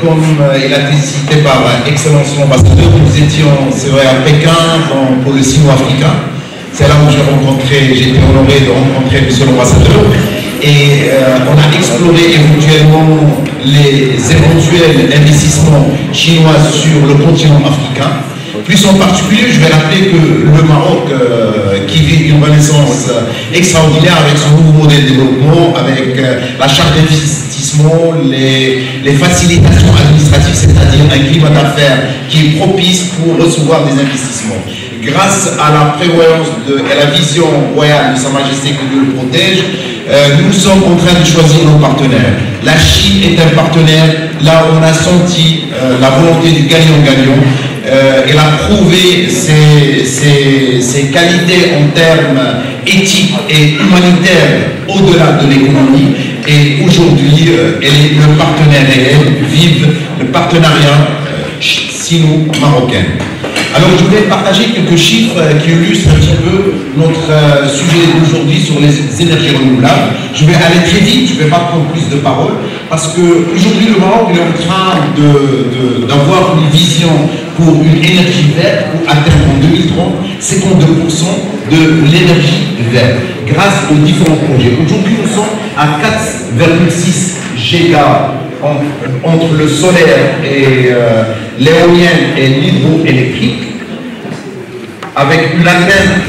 comme il a été cité par Excellence l'ambassadeur, nous étions, c'est vrai, à Pékin pour le Sino-Africain. C'est là où j'ai été honoré de rencontrer M. l'ambassadeur. Et on a exploré éventuellement les éventuels investissements chinois sur le continent africain. Plus en particulier, je vais rappeler que le Maroc, qui vit une renaissance extraordinaire avec son nouveau modèle de développement, avec la charte d'investissement, les facilitations administratives, c'est-à-dire un climat d'affaires qui est propice pour recevoir des investissements. Grâce à la prévoyance et à la vision royale de Sa Majesté que Dieu le protège, nous sommes en train de choisir nos partenaires. La Chine est un partenaire, là où on a senti la volonté du gagnant-gagnant. Elle a prouvé ses qualités en termes éthiques et humanitaires au-delà de l'économie. Et aujourd'hui, elle est le partenaire réel, vive le partenariat sino-marocain. Alors je vais partager quelques chiffres qui illustrent un petit peu notre sujet d'aujourd'hui sur les énergies renouvelables. Je vais aller très vite, je ne vais pas prendre plus de paroles, parce qu'aujourd'hui le Maroc est en train d'avoir une vision pour une énergie verte, pour atteindre en 2030 52% de l'énergie verte, grâce aux différents projets. Aujourd'hui nous sommes à 4,6 gigas entre le solaire et l'éolienne et l'hydroélectrique, avec une atteinte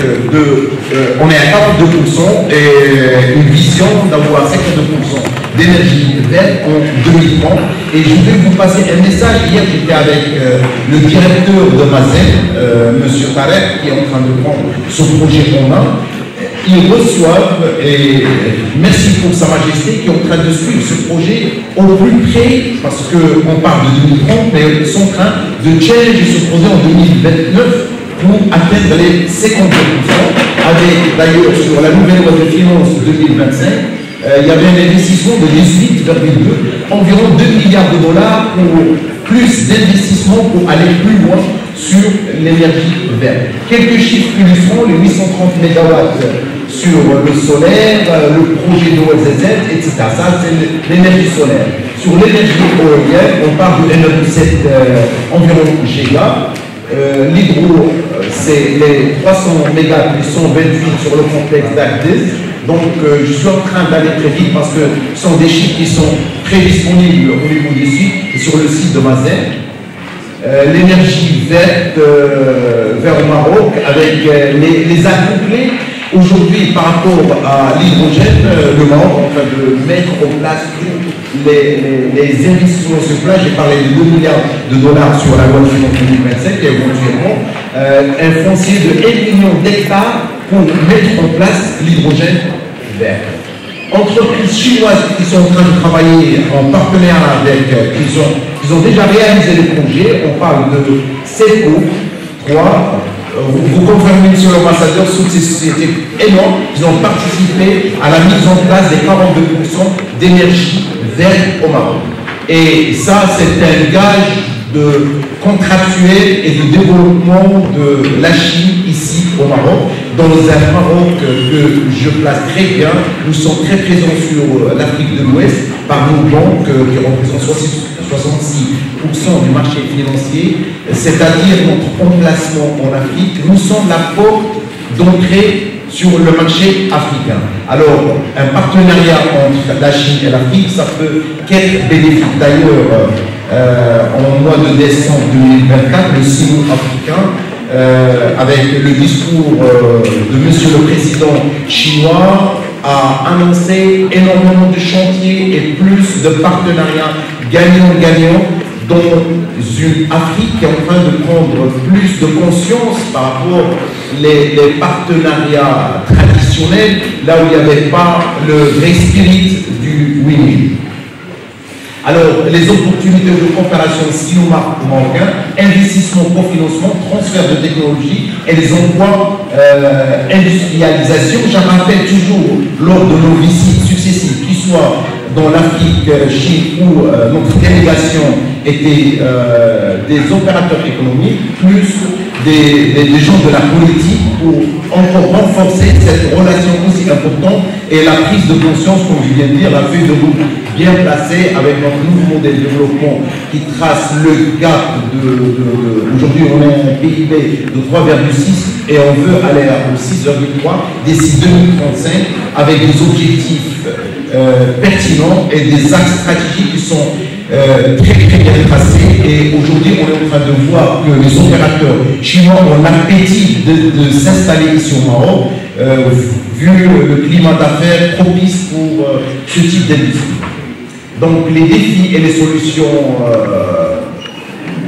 on est à 42% et une vision d'avoir 52% d'énergie verte en 2030. Et je vais vous passer un message. Hier, j'étais avec le directeur de Mazen, M. Tarek, qui est en train de prendre ce projet en main. Ils reçoivent, et merci pour Sa Majesté, qui est en train de suivre ce projet au plus près, parce qu'on parle de 2030, mais ils sont en train de challenger ce projet en 2029 pour atteindre les 52%, avec d'ailleurs sur la nouvelle loi de finances 2025, il y avait un investissement de 18,2, environ 2 milliards de dollars pour plus d'investissements pour aller plus loin sur l'énergie verte. Quelques chiffres illustrants, les 830 MW sur le solaire, le projet de OSZ, etc. Ça, c'est l'énergie solaire. Sur l'énergie éolienne, on parle de 1,7 environ giga. L'hydro, c'est les 300 mégas qui sont 28 sur le complexe d'Agdez. Donc, je suis en train d'aller très vite parce que ce sont des chiffres qui sont très disponibles au niveau du site et sur le site de Mazen. L'énergie verte vers le Maroc avec les accouplés. Aujourd'hui, par rapport à l'hydrogène, le Maroc est en train de mettre en place tous les investissements sur place. J'ai parlé de 2 milliards de dollars sur la loi de finances 2025 et éventuellement un foncier de 1 million d'hectares pour mettre en place l'hydrogène vert. Entreprises chinoises qui sont en train de travailler en partenariat avec, ils ont déjà réalisé les projets. On parle de CEPO 3. Vous confirmez, monsieur l'ambassadeur, toutes ces sociétés énormes, ils ont participé à la mise en place des 42% d'énergie verte au Maroc. Et ça, c'est un gage de contractuel et de développement de la Chine ici au Maroc, dans un Maroc que je place très bien. Nous sommes très présents sur l'Afrique de l'Ouest par nos banques qui représentent 66% du marché financier, c'est-à-dire notre emplacement en Afrique. Nous sommes la porte d'entrée sur le marché africain. Alors, un partenariat entre la Chine et l'Afrique, ça peut qu'être bénéfique. D'ailleurs, en mois de décembre 2024, le Sino-Africain, avec le discours de Monsieur le Président chinois, a annoncé énormément de chantiers et plus de partenariats gagnant-gagnant dans une Afrique qui est en train de prendre plus de conscience par rapport aux partenariats traditionnels, là où il n'y avait pas le vrai spirit du win-win. Alors, les opportunités de coopération sino-marocain, investissement, cofinancement, transfert de technologie et les emplois, industrialisation. Je rappelle toujours, lors de nos visites successives, qu'ils soient dans l'Afrique, Chine, où notre délégation était des opérateurs économiques, plus des gens de la politique, pour encore renforcer cette relation aussi importante et la prise de conscience, comme je viens de dire, la feuille de route bien placée avec notre nouveau modèle de développement qui trace le gap aujourd'hui on est un PIB de 3,6 et on veut aller à 6,3 d'ici 2035 avec des objectifs pertinents et des axes stratégiques qui sont très bien tracés. Et aujourd'hui on est en train de voir que les opérateurs chinois ont l'appétit de s'installer ici au Maroc vu le climat d'affaires propice pour ce type d'industrie. Donc les défis et les solutions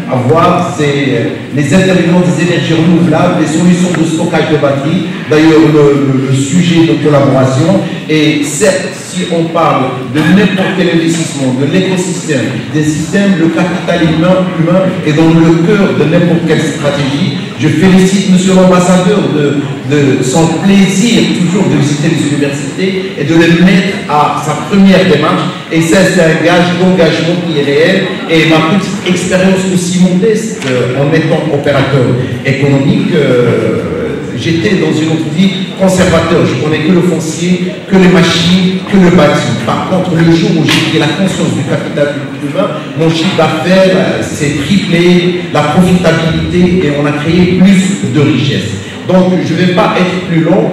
à voir, c'est les intervenants des énergies renouvelables, les solutions de stockage de batteries, d'ailleurs le sujet de collaboration. Et certes, si on parle de n'importe quel investissement, de l'écosystème, des systèmes, le capital humain est dans le cœur de n'importe quelle stratégie. Je félicite Monsieur l'ambassadeur de son plaisir toujours de visiter les universités et de les mettre à sa première démarche. Et ça, c'est un gage d'engagement qui est réel. Et ma petite expérience aussi modeste en étant opérateur économique, j'étais dans une autre vie conservateur. Je connais que le foncier, que les machines, que le bâti. Par contre, le jour où j'ai pris la conscience du capital humain, mon chiffre d'affaires s'est triplé, la profitabilité, et on a créé plus de richesse. Donc, je ne vais pas être plus long.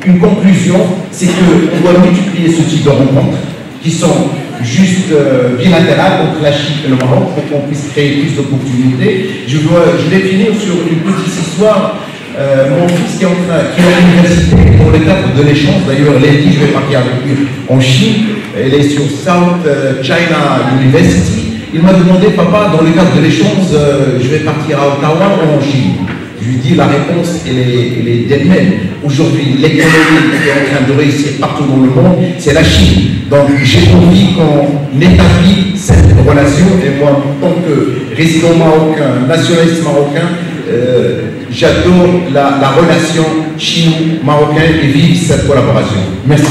Une conclusion, c'est qu'on doit multiplier ce type de rencontres qui sont juste bilatérales entre la Chine et le Maroc pour qu'on puisse créer plus d'opportunités. Je vais finir sur une petite histoire. Mon fils qui est à l'université dans le cadre de l'échange, d'ailleurs lundi je vais partir avec lui en Chine, elle est sur South China University. Il m'a demandé, papa, dans le cadre de l'échange, je vais partir à Ottawa ou en Chine? Je lui dis, la réponse, elle est d'elle-même. Aujourd'hui, l'économie qui est en train de réussir partout dans le monde, c'est la Chine. Donc, j'ai envie qu'on établisse cette relation. Et moi, en tant que résident marocain, nationaliste marocain, j'adore la relation chino-marocaine et vive cette collaboration. Merci.